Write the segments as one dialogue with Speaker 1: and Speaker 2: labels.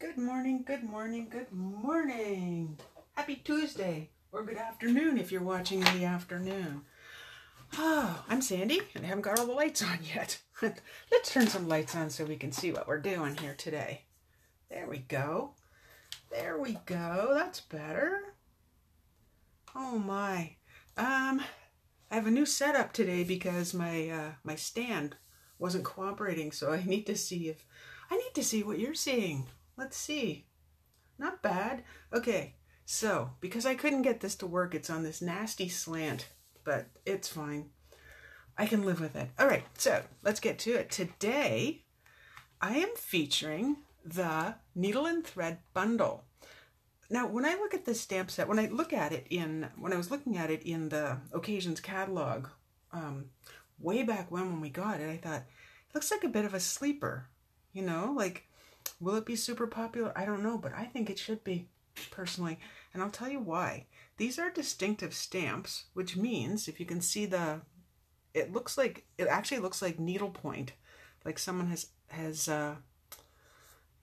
Speaker 1: Good morning, good morning, good morning. Happy Tuesday, or good afternoon if you're watching in the afternoon. Oh, I'm Sandy, and I haven't got all the lights on yet. Let's turn some lights on so we can see what we're doing here today. There we go. There we go. That's better. Oh my. I have a new setup today because my stand wasn't cooperating, so I need to see what you're seeing. Let's see. Not bad. Okay, so because I couldn't get this to work, it's on this nasty slant, but it's fine. I can live with it. All right, so let's get to it. Today, I am featuring the Needle and Thread Bundle. Now, when I look at this stamp set, when I was looking at it in the Occasions catalog, way back when we got it, I thought, it looks like a bit of a sleeper, you know, like, will it be super popular? I don't know, but I think it should be, personally. And I'll tell you why. These are distinctive stamps, which means if you can see it actually looks like needlepoint, like someone has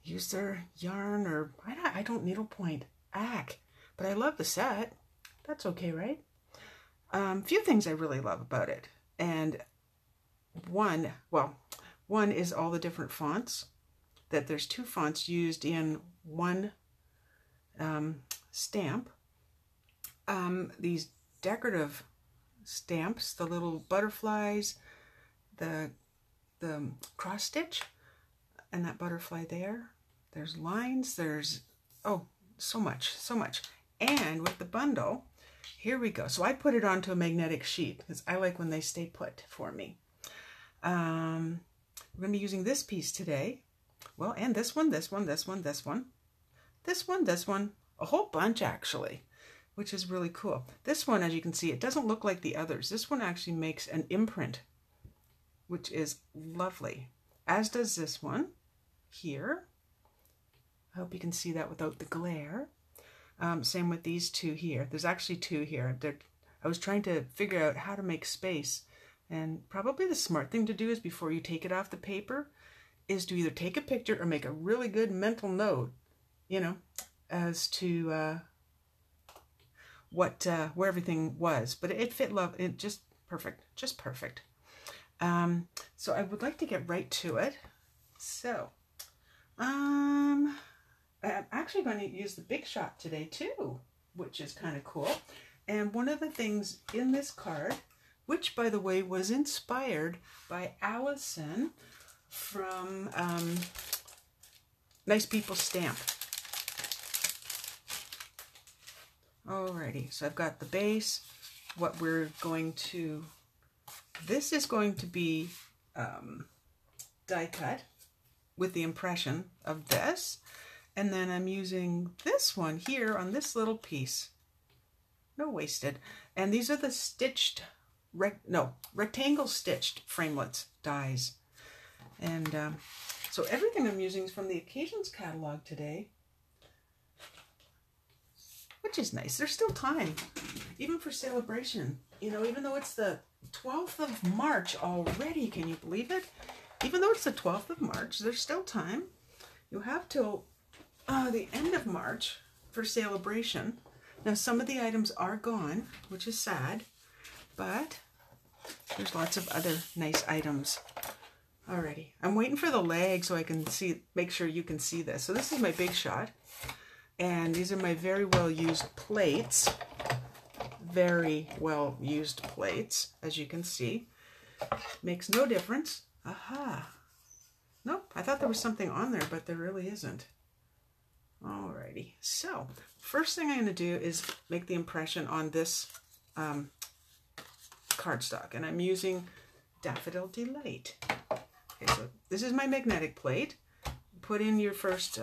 Speaker 1: used their yarn, or I don't needlepoint. But I love the set. That's okay, right? Few things I really love about it. And one is all the different fonts. That there's two fonts used in one stamp. These decorative stamps, the little butterflies, the cross stitch, and that butterfly there. There's lines, there's, oh, so much. And with the bundle, here we go. So I put it onto a magnetic sheet because I like when they stay put for me. We're going to be using this piece today. Well, and this one, a whole bunch actually, which is really cool. This one, as you can see, it doesn't look like the others. This one actually makes an imprint, which is lovely, as does this one here. I hope you can see that without the glare. Same with these two here. There's actually two here. I was trying to figure out how to make space, and probably the smart thing to do is before you take it off the paper, is to either take a picture or make a really good mental note, you know, as to where everything was. But it fit it just perfect. So I would like to get right to it. So I'm actually going to use the Big Shot today too, which is kind of cool. And one of the things in this card, which by the way was inspired by Allison from Nice People Stamp. Alrighty, so I've got the base. This is going to be die cut with the impression of this. And then I'm using this one here on this little piece. No wasted. And these are the stitched, rectangle stitched framelits dies. And so everything I'm using is from the Occasions catalog today, which is nice. There's still time, even for Sale-a-bration. You know, even though it's the 12th of March already, can you believe it? Even though it's the 12th of March, there's still time. You have till the end of March for Sale-a-bration. Now, some of the items are gone, which is sad, but there's lots of other nice items. Alrighty, I'm waiting for the lag so I can make sure you can see this. So this is my Big Shot, and these are my very well used plates. Very well used plates, as you can see. Makes no difference. Aha. Nope, I thought there was something on there, but there really isn't. Alrighty, so first thing I'm going to do is make the impression on this cardstock, and I'm using Daffodil Delight. Okay, so this is my magnetic plate. Put in your first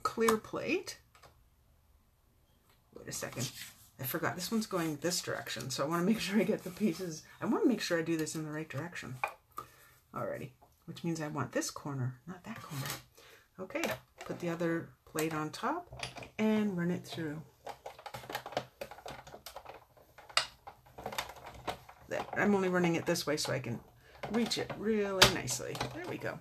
Speaker 1: clear plate. Wait a second. I forgot. This one's going this direction, so I want to make sure I get the pieces. I want to make sure I do this in the right direction. Alrighty, which means I want this corner, not that corner. Okay, put the other plate on top and run it through. There. I'm only running it this way so I can reach it really nicely. There we go.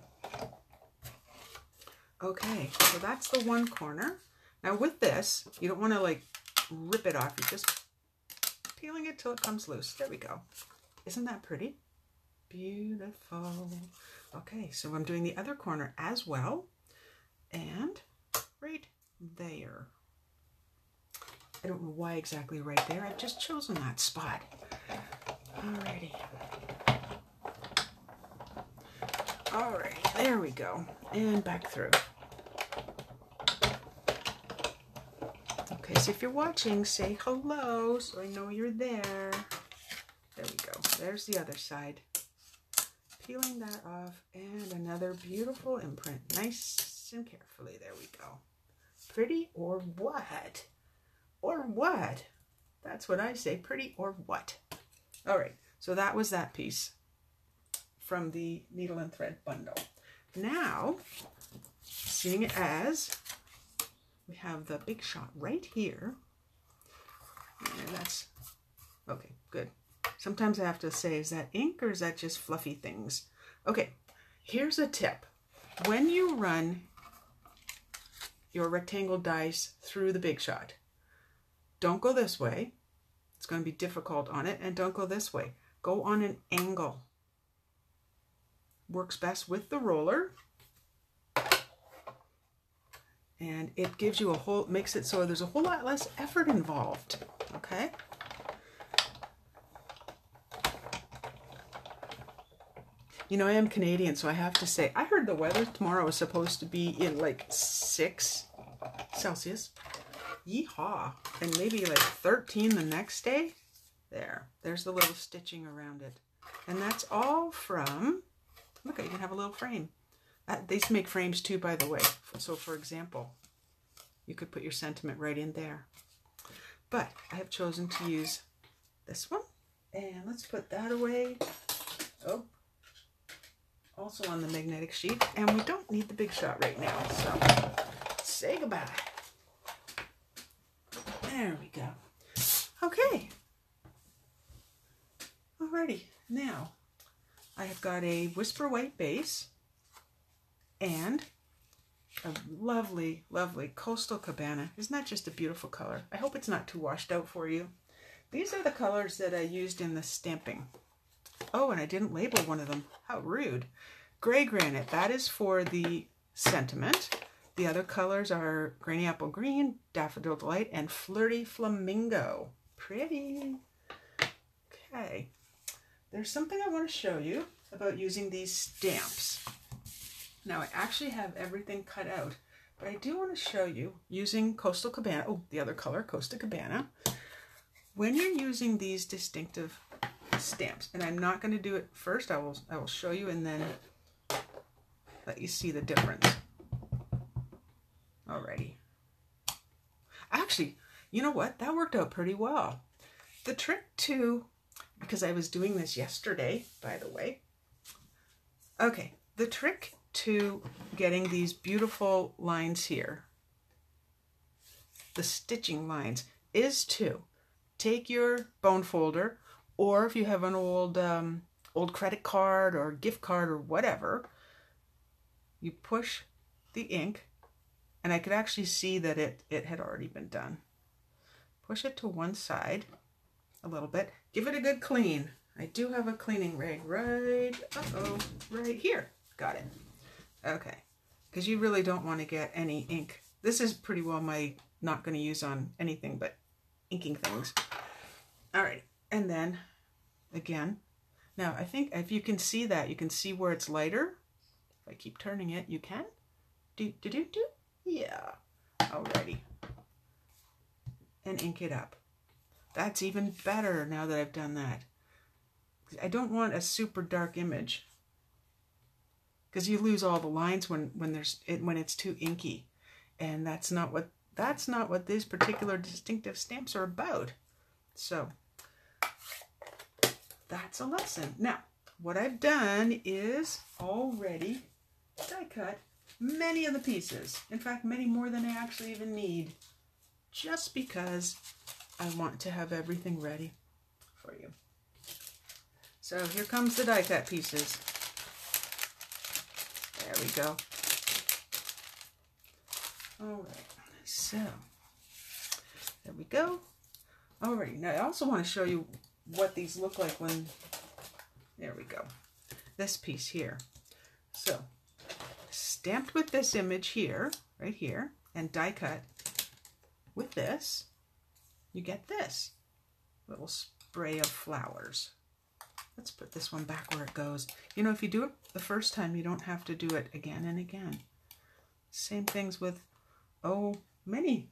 Speaker 1: Okay, so that's the one corner. Now with this, you don't want to like rip it off. You're just peeling it till it comes loose. There we go. Isn't that pretty? Beautiful. Okay, so I'm doing the other corner as well. And right there. I don't know why exactly right there. I've just chosen that spot. Alrighty. Alright, there we go. And back through. Okay, so if you're watching, say hello so I know you're there. There we go. There's the other side. Peeling that off, and another beautiful imprint. Nice and carefully. There we go. Pretty or what? Or what? That's what I say. Pretty or what? All right, so that was that piece from the needle and thread bundle. Now, seeing as we have the Big Shot right here, and that's, okay, good. Sometimes I have to say, is that ink or is that just fluffy things? Okay, here's a tip. When you run your rectangle dies through the Big Shot, don't go this way. It's going to be difficult on it. And don't go this way. Go on an angle. Works best with the roller. And it gives you a whole, makes it so there's a whole lot less effort involved. Okay? You know, I am Canadian, so I have to say, I heard the weather tomorrow is supposed to be in like 6 Celsius. Yeehaw. And maybe like 13 the next day. There's the little stitching around it. And that's all from, look, you can have a little frame. They make frames too, by the way. So for example, you could put your sentiment right in there. But I have chosen to use this one. And let's put that away. Oh, also on the magnetic sheet. And we don't need the Big Shot right now. So say goodbye. There we go. Okay. Alrighty. Now, I have got a Whisper White base and a lovely, lovely Coastal Cabana. Isn't that just a beautiful color? I hope it's not too washed out for you. These are the colors that I used in the stamping. Oh, and I didn't label one of them. How rude. Gray Granite. That is for the sentiment. The other colors are Grainy Apple Green, Daffodil Delight, and Flirty Flamingo. Pretty. Okay. There's something I want to show you about using these stamps. Now, I actually have everything cut out, but I do want to show you using Coastal Cabana. Oh, the other color, Coastal Cabana. When you're using these distinctive stamps, and I'm not going to do it first, I will show you and then let you see the difference. Alrighty. Actually, you know what? That worked out pretty well. The trick to, because I was doing this yesterday, by the way. Okay, the trick to getting these beautiful lines here, the stitching lines, is to take your bone folder, or if you have an old credit card or gift card or whatever, you push the ink. And I could actually see that it had already been done. Push it to one side a little bit. Give it a good clean. I do have a cleaning rag right here. Got it. Okay. Because you really don't want to get any ink. This is pretty well not going to use on anything but inking things. All right. And then, again, now I think if you can see that, you can see where it's lighter. If I keep turning it, you can. Do. Yeah, alrighty. And ink it up. That's even better now that I've done that. I don't want a super dark image, because you lose all the lines when it's too inky, and that's not what these particular distinctive stamps are about. So that's a lesson. Now, what I've done is already die cut many of the pieces. In fact, many more than I actually even need, just because I want to have everything ready for you. So here comes the die cut pieces. There we go. All right, so there we go. Alrighty, now I also want to show you what these look like when, there we go, this piece here. So, stamped with this image here, right here, and die cut with this, you get this little spray of flowers. Let's put this one back where it goes. You know, if you do it the first time, you don't have to do it again and again. Same things with, oh, many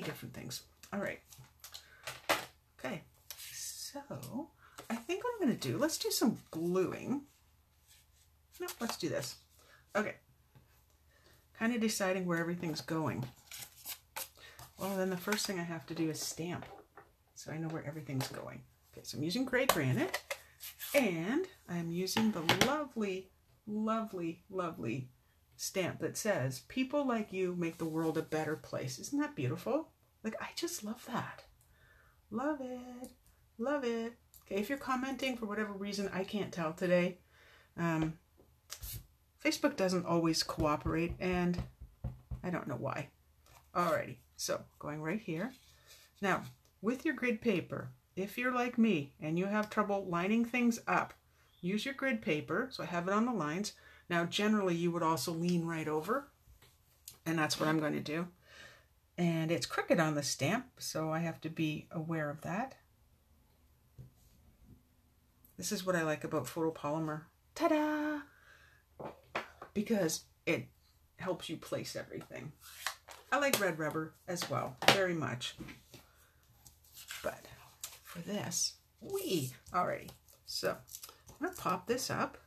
Speaker 1: different things. All right. Okay, so I think what I'm going to do, let's do some gluing. No, let's do this. Okay, kind of deciding where everything's going. Well, then the first thing I have to do is stamp, so I know where everything's going. Okay, so I'm using gray granite, and I'm using the lovely, lovely, lovely stamp that says, "People like you make the world a better place." Isn't that beautiful? Like, I just love that. Love it. Love it. Okay, if you're commenting for whatever reason, I can't tell today. Facebook doesn't always cooperate, and I don't know why. Alrighty, so going right here. Now, with your grid paper, if you're like me and you have trouble lining things up, use your grid paper. So I have it on the lines. Now, generally, you would also lean right over, and that's what I'm going to do. And it's crooked on the stamp, so I have to be aware of that. This is what I like about photopolymer. Ta-da! Because it helps you place everything. I like red rubber as well, very much. But for this, alrighty. So I'm going to pop this up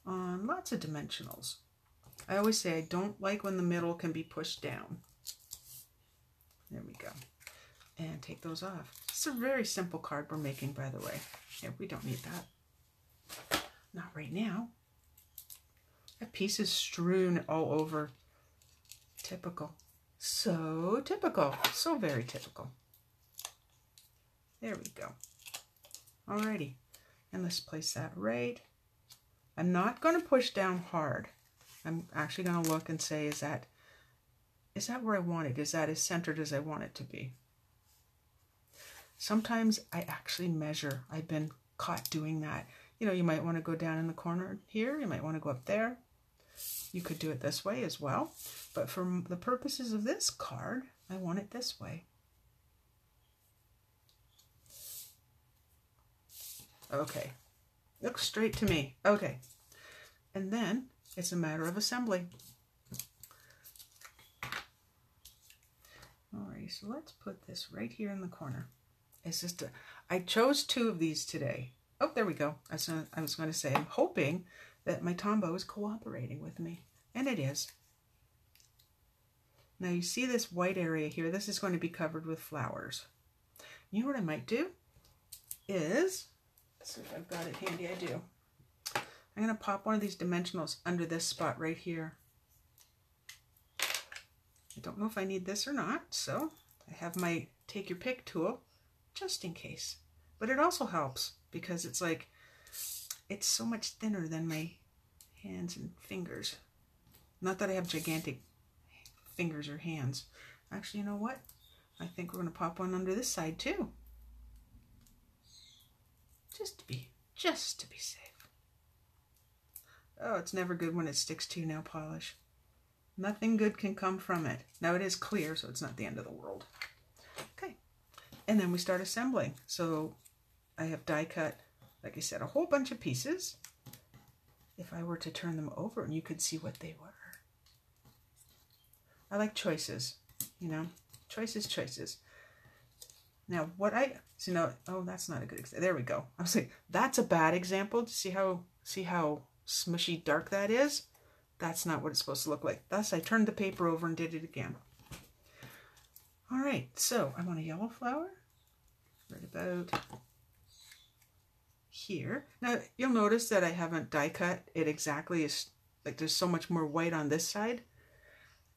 Speaker 1: on lots of dimensionals. I always say I don't like when the middle can be pushed down. There we go. And take those off. It's a very simple card we're making, by the way. Yeah, we don't need that. Not right now. That piece is strewn all over. Typical. So typical. So very typical. There we go. Alrighty. And let's place that right. I'm not going to push down hard. I'm actually going to look and say, is that where I want it? Is that as centered as I want it to be? Sometimes I actually measure. I've been caught doing that. You know, you might want to go down in the corner here. You might want to go up there. You could do it this way as well. But for the purposes of this card, I want it this way. Okay. Looks straight to me. Okay. And then it's a matter of assembly. Alright, so let's put this right here in the corner. It's just I chose 2 of these today. Oh, there we go. I was going to say, I'm hoping that my Tombow is cooperating with me. And it is. Now you see this white area here. This is going to be covered with flowers. You know what I might do? Is, let's see if I've got it handy. I do. I'm going to pop one of these dimensionals under this spot right here. I don't know if I need this or not, so I have my take your pick tool just in case. But it also helps because it's like, it's so much thinner than my hands and fingers. Not that I have gigantic fingers or hands. Actually, you know what? I think we're going to pop one under this side too. Just to be safe. Oh, it's never good when it sticks to nail polish. Nothing good can come from it. Now it is clear, so it's not the end of the world. Okay, and then we start assembling. So I have die cut, like I said, a whole bunch of pieces. If I were to turn them over and you could see what they were. I like choices, you know, choices. Now what see now, oh, that's not a good example. There we go. I was like, that's a bad example. See how smushy dark that is? That's not what it's supposed to look like. Thus, I turned the paper over and did it again. All right, so I want a yellow flower right about here. Now, you'll notice that I haven't die cut it exactly. As like there's so much more white on this side.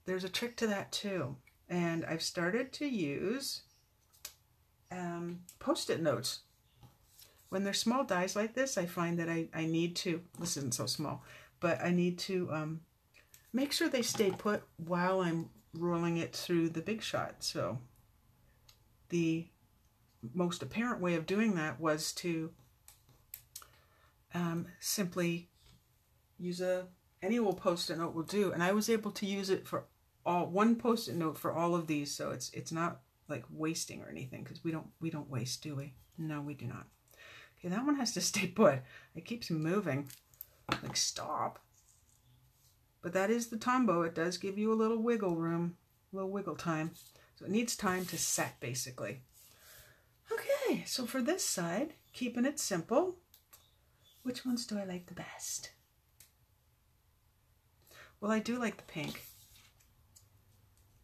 Speaker 1: There's a trick to that too. And I've started to use Post-it notes. When they're small dies like this, I find that I need to, this isn't so small, but I need to make sure they stay put while I'm rolling it through the Big Shot. So the most apparent way of doing that was to simply use any old Post-it note will do, and I was able to use it for one Post-it note for all of these, so it's not like wasting or anything, because we don't waste, do we? No, we do not. Okay, that one has to stay put. It keeps moving. Like, stop. But that is the Tombow. It does give you a little wiggle room, a little wiggle time. So it needs time to set, basically. Okay, so for this side, keeping it simple, which ones do I like the best? Well, I do like the pink.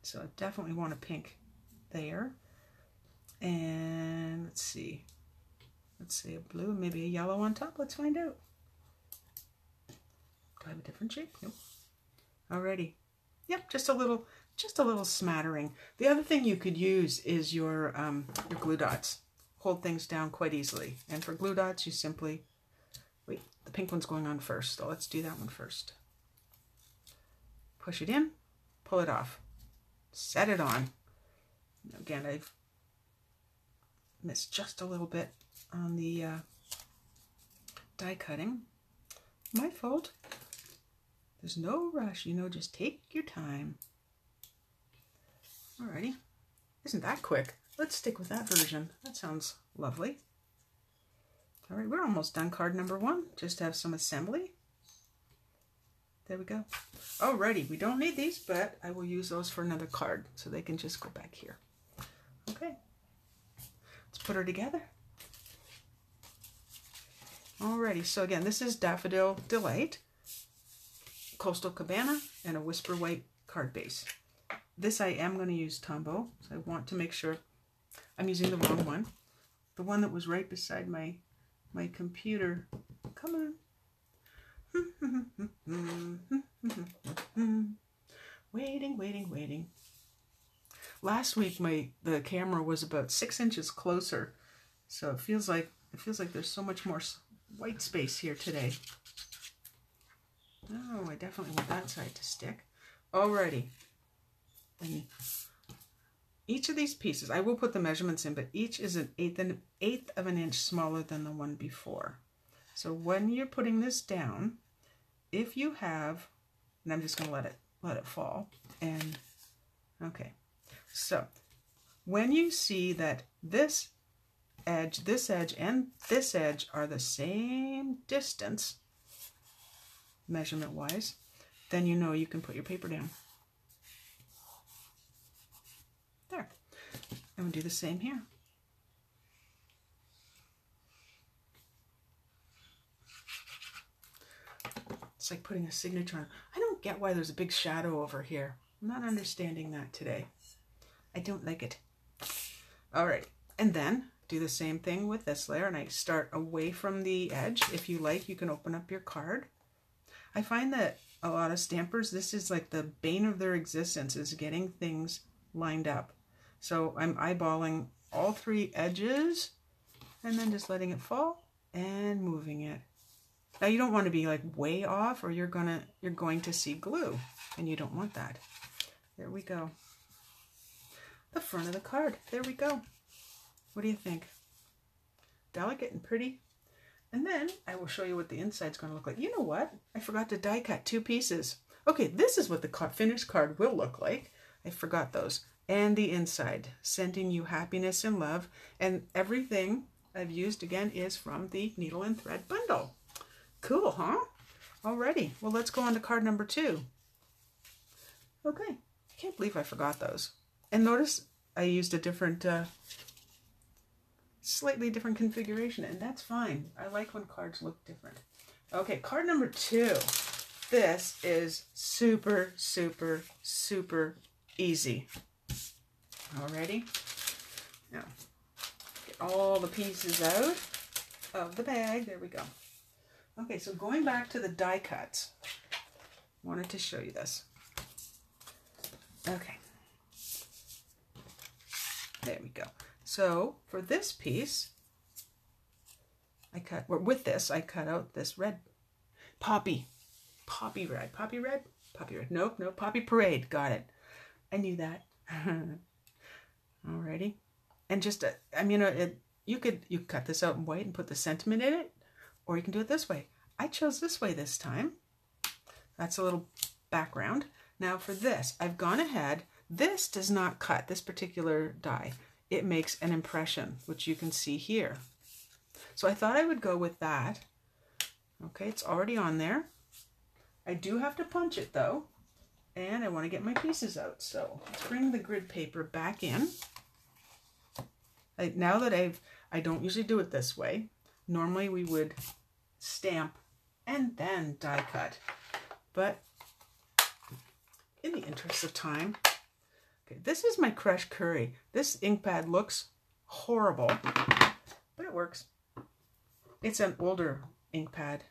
Speaker 1: So I definitely want a pink there. And let's see. Let's say a blue, maybe a yellow on top. Let's find out. Do I have a different shape? Nope. Alrighty. Yep, just a little smattering. The other thing you could use is your glue dots. Hold things down quite easily. And for glue dots, you simply, wait, the pink one's going on first, so let's do that one first. Push it in, pull it off, set it on. Again, I've missed just a little bit on the die cutting. My fault. There's no rush, you know, just take your time. Alrighty. Isn't that quick? Let's stick with that version. That sounds lovely. Alright, we're almost done card number 1. Just have some assembly. There we go. Alrighty, we don't need these, but I will use those for another card, so they can just go back here. Okay. Let's put her together. Alrighty, so again, this is Daffodil Delight, Coastal Cabana, and a Whisper White card base. This I am going to use Tombow, so I want to make sure I'm using the wrong one. The one that was right beside my computer. Come on. Waiting. Last week the camera was about 6 inches closer, so it feels like there's so much more white space here today. Oh, I definitely want that side to stick. Alrighty. And each of these pieces, I will put the measurements in, but each is an eighth of an inch smaller than the one before. So when you're putting this down, if you have, and I'm just going to let it fall, and okay. So when you see that this edge, and this edge are the same distance, measurement-wise, then you know you can put your paper down. There. And we'll do the same here. It's like putting a signature on. I don't get why there's a big shadow over here. I'm not understanding that today. I don't like it. Alright, and then do the same thing with this layer, and I start away from the edge. If you like, you can open up your card. I find that a lot of stampers, this is like the bane of their existence, is getting things lined up. So I'm eyeballing all 3 edges and then just letting it fall and moving it. Now you don't want to be like way off, or you're going to see glue, and you don't want that. There we go. The front of the card. There we go. What do you think? Delicate and pretty. And then I will show you what the inside's going to look like. You know what? I forgot to die cut 2 pieces. Okay, this is what the finished card will look like. I forgot those. And the inside, sending you happiness and love. And everything I've used, again, is from the Needle and Thread bundle. Cool, huh? Alrighty, well, let's go on to card number 2. Okay, I can't believe I forgot those. And notice I used a different, slightly different configuration, and that's fine. I like when cards look different. Okay, card number 2. This is super, super, super easy. Alrighty, now get all the pieces out of the bag. There we go. Okay, so going back to the die cuts, wanted to show you this. Okay, there we go. So for this piece, I cut out this red poppy. Poppy red. Poppy red? Poppy red. Nope, no, Poppy Parade. Got it. I knew that. Alrighty. And just, you could cut this out in white and put the sentiment in it, or you can do it this way. I chose this way this time. That's a little background. Now for this, I've gone ahead. This does not cut, this particular die. It makes an impression, which you can see here. So I thought I would go with that. Okay, it's already on there. I do have to punch it though, and I want to get my pieces out. So let's bring the grid paper back in. Now that I don't usually do it this way. Normally we would stamp and then die cut. But in the interest of time, okay, this is my crushed curry. This ink pad looks horrible, but it works. It's an older ink pad.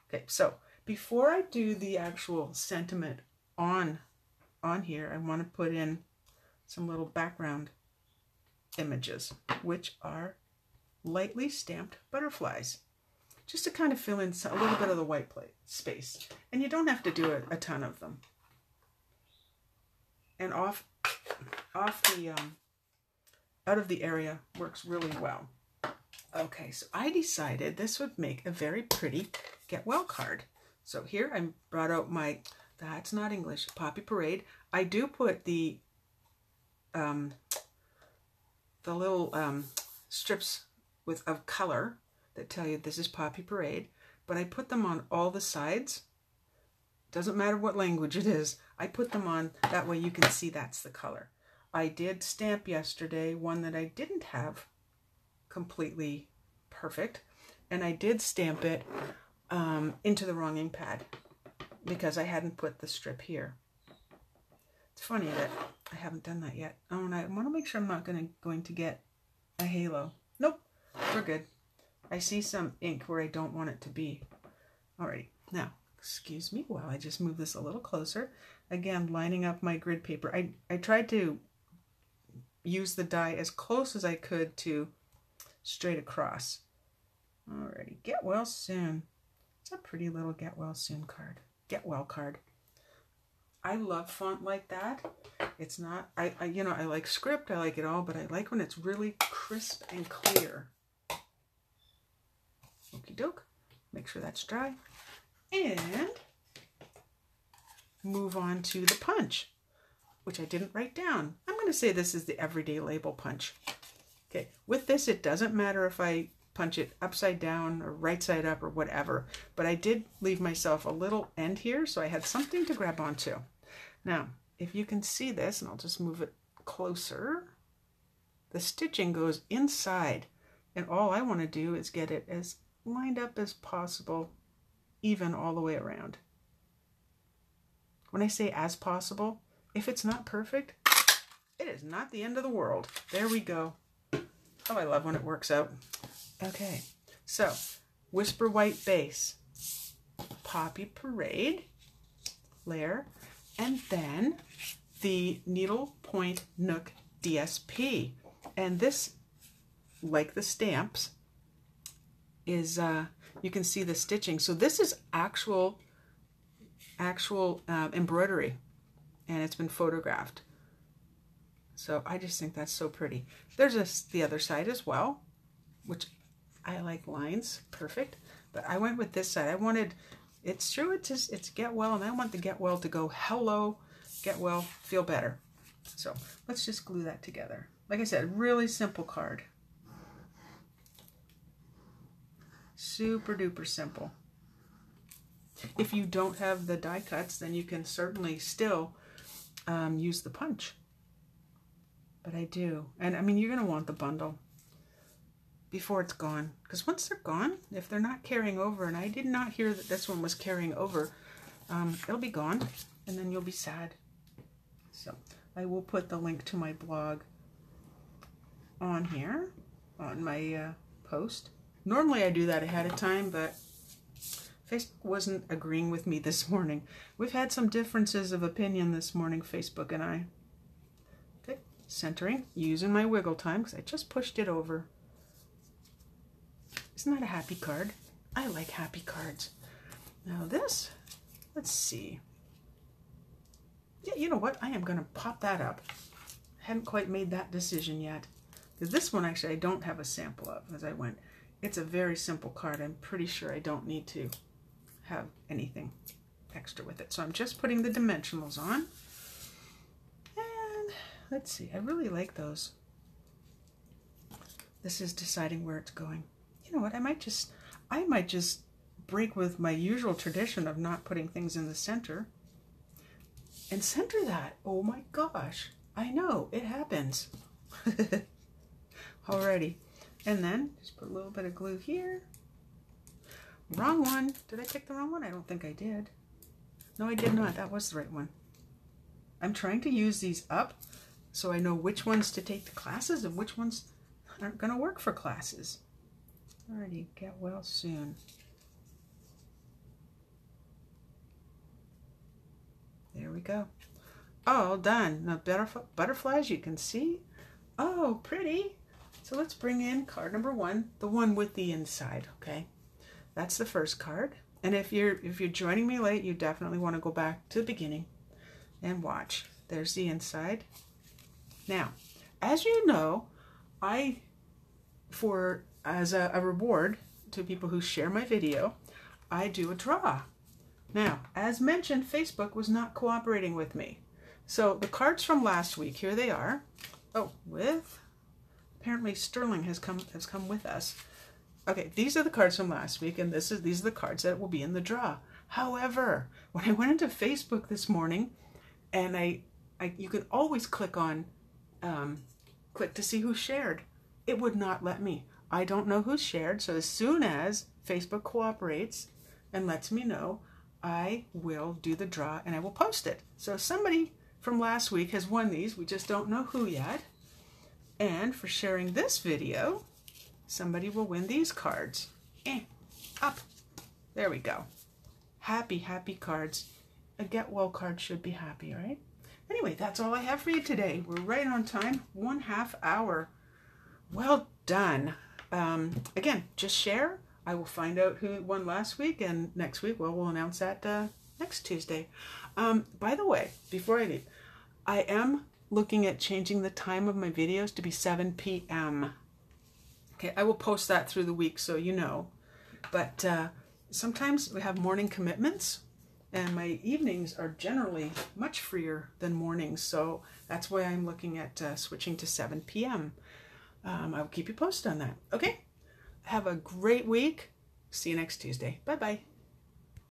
Speaker 1: Okay, so before I do the actual sentiment on here, I want to put in some little background images, which are lightly stamped butterflies, just to kind of fill in a little bit of the white space. And you don't have to do a ton of them. And out of the area works really well. Okay, so I decided this would make a very pretty Get Well card. So here I brought out my, that's not English, Poppy Parade. I do put the little strips of color that tell you this is Poppy Parade, but I put them on all the sides. Doesn't matter what language it is. I put them on, that way you can see that's the color. I did stamp yesterday one that I didn't have completely perfect, and I did stamp it into the wrong ink pad because I hadn't put the strip here. It's funny that I haven't done that yet. Oh, and I want to make sure I'm not going to get a halo. Nope, we're good. I see some ink where I don't want it to be. Alrighty, now, excuse me while I just move this a little closer. Again, lining up my grid paper. I tried to use the die as close as I could to straight across. Alrighty, Get Well Soon. It's a pretty little Get Well Soon card. Get Well card. I love font like that. It's not, I like script, I like it all, but I like when it's really crisp and clear. Okie doke. Make sure that's dry. And move on to the punch, which I didn't write down. I'm going to say this is the Everyday Label punch. Okay, with this, it doesn't matter if I punch it upside down or right side up or whatever, but I did leave myself a little end here, so I had something to grab onto. Now, if you can see this, and I'll just move it closer, the stitching goes inside, and all I want to do is get it as lined up as possible, even all the way around. When I say as possible, if it's not perfect, it is not the end of the world. There we go. Oh, I love when it works out. Okay, so Whisper White base, Poppy Parade layer, and then the Needle Point Nook DSP. And this, like the stamps, is you can see the stitching. So this is actual embroidery, and it's been photographed. So I just think that's so pretty. There's the other side as well, which I like lines, perfect. But I went with this side. I wanted, it's true, it's Get Well, and I want the Get Well to go hello, Get Well, feel better. So let's just glue that together. Like I said, really simple card. Super duper simple. If you don't have the die cuts, then you can certainly still use the punch. But I do. And I mean, you're going to want the bundle before it's gone. Because once they're gone, if they're not carrying over, and I did not hear that this one was carrying over, it'll be gone. And then you'll be sad. So I will put the link to my blog on here, on my post. Normally I do that ahead of time, but Facebook wasn't agreeing with me this morning. We've had some differences of opinion this morning, Facebook and I. Okay, centering, using my wiggle time, because I just pushed it over. Isn't that a happy card? I like happy cards. Now this let's see. Yeah, you know what? I am going to pop that up. Hadn't quite made that decision yet. This one actually I don't have a sample of as I went. It's a very simple card. I'm pretty sure I don't need to have anything extra with it. So I'm just putting the dimensionals on. And let's see, I really like those. This is deciding where it's going. You know what, I might just break with my usual tradition of not putting things in the center and center that. Oh my gosh, I know, it happens. Alrighty, and then just put a little bit of glue here. Wrong one. Did I pick the wrong one? I don't think I did. No, I did not. That was the right one. I'm trying to use these up so I know which ones to take to classes and which ones aren't going to work for classes. Alrighty, get well soon. There we go. All done. Now butterflies you can see. Oh, pretty. So let's bring in card number 1, the one with the inside, okay? That's the first card. And if you're joining me late, you definitely want to go back to the beginning and watch. There's the inside. Now, as you know, as a reward to people who share my video, I do a draw. Now, as mentioned, Facebook was not cooperating with me. So the cards from last week, here they are. Oh, apparently Sterling has come with us. Okay, these are the cards from last week, and these are the cards that will be in the draw. However, when I went into Facebook this morning, and you can always click to see who shared. It would not let me. I don't know who shared, so as soon as Facebook cooperates and lets me know, I will do the draw and I will post it. So somebody from last week has won these. We just don't know who yet. And for sharing this video, somebody will win these cards. Up. There we go. Happy, happy cards. A get well card should be happy, right? Anyway, that's all I have for you today. We're right on time. 1/2 hour. Well done. Again, just share. I will find out who won last week, and next week, well, we'll announce that next Tuesday. By the way, before I leave, I am looking at changing the time of my videos to be 7 p.m. Okay, I will post that through the week so you know. But sometimes we have morning commitments, and my evenings are generally much freer than mornings, so that's why I'm looking at switching to 7 p.m. I'll keep you posted on that. Okay? Have a great week. See you next Tuesday. Bye-bye.